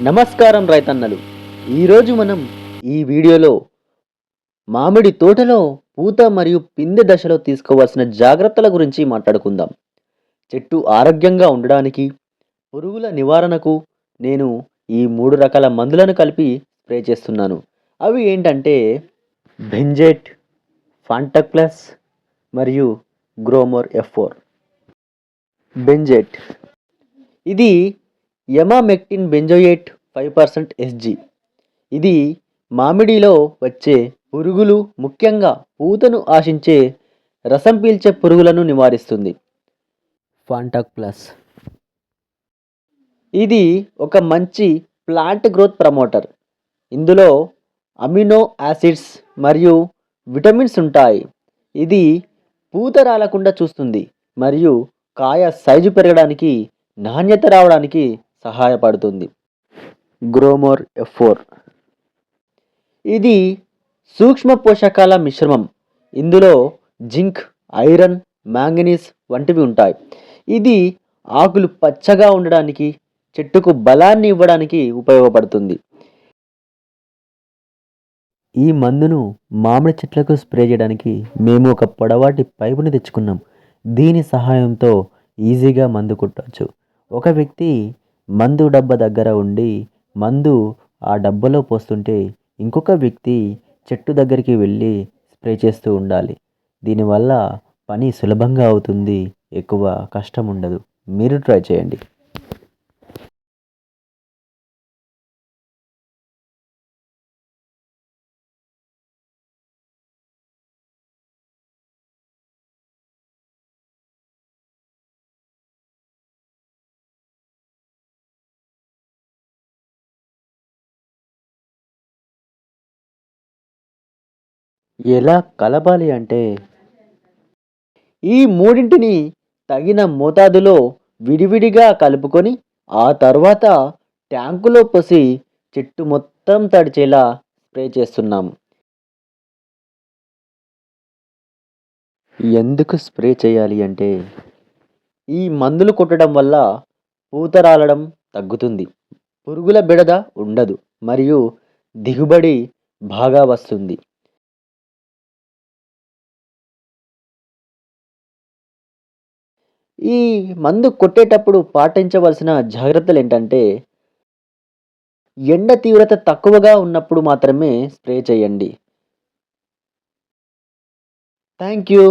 నమస్కారం రైతన్నలు. ఈరోజు మనం ఈ వీడియోలో మామిడి తోటలో పూత మరియు పిందె దశలో తీసుకోవాల్సిన జాగ్రత్తల గురించి మాట్లాడుకుందాం. చెట్టు ఆరోగ్యంగా ఉండడానికి, పురుగుల నివారణకు నేను ఈ 3 రకాల మందులను కలిపి స్ప్రే చేస్తున్నాను. అవి ఏంటంటే బెంజేట్, ఫాంటక్ ప్లస్ మరియు గ్రోమోర్ F4. బెంజేట్ ఇది ఎమామెక్టిన్ బెంజోయేట్ 5% SG. ఇది మామిడిలో వచ్చే పురుగులు, ముఖ్యంగా పూతను ఆశించే రసం పీల్చే పురుగులను నివారిస్తుంది. ఫాంటాక్ ప్లస్ ఇది ఒక మంచి ప్లాంట్ గ్రోత్ ప్రమోటర్. ఇందులో అమినో యాసిడ్స్ మరియు విటమిన్స్ ఉంటాయి. ఇది పూత రాలకుండా చూస్తుంది మరియు కాయ సైజు పెరగడానికి, నాణ్యత రావడానికి సహాయపడుతుంది. గ్రోమోర్ F4 ఇది సూక్ష్మ పోషకాల మిశ్రమం. ఇందులో జింక్, ఐరన్, మ్యాంగనీస్ వంటివి ఉంటాయి. ఇది ఆకులు పచ్చగా ఉండడానికి, చెట్టుకు బలాన్ని ఇవ్వడానికి ఉపయోగపడుతుంది. ఈ మందును మామిడి చెట్లకు స్ప్రే చేయడానికి మేము ఒక పొడవాటి పైపుని తెచ్చుకున్నాం. దీని సహాయంతో ఈజీగా మందు కొట్టవచ్చు. ఒక వ్యక్తి మందు డబ్బా దగ్గర ఉండి మందు ఆ డబ్బాలో పోస్తుంటే ఇంకొక వ్యక్తి చెట్టు దగ్గరికి వెళ్ళి స్ప్రే చేస్తూ ఉండాలి. దీనివల్ల పని సులభంగా అవుతుంది, ఎక్కువ కష్టం ఉండదు. మీరు ట్రై చేయండి. ఎలా కలపాలి అంటే ఈ మూడింటిని తగిన మోతాదులో విడివిడిగా కలుపుకొని ఆ తర్వాత ట్యాంకులో పోసి చెట్టు మొత్తం తడిచేలా స్ప్రే చేస్తున్నాము. ఎందుకు స్ప్రే చేయాలి అంటే ఈ మందులు కొట్టడం వల్ల పూత రాలడం తగ్గుతుంది, పురుగుల బెడద ఉండదు మరియు దిగుబడి బాగా వస్తుంది. ఈ మందు కొట్టేటప్పుడు పాటించవలసిన జాగ్రత్తలు ఏంటంటే ఎండ తీవ్రత తక్కువగా ఉన్నప్పుడు మాత్రమే స్ప్రే చేయండి. Thank you.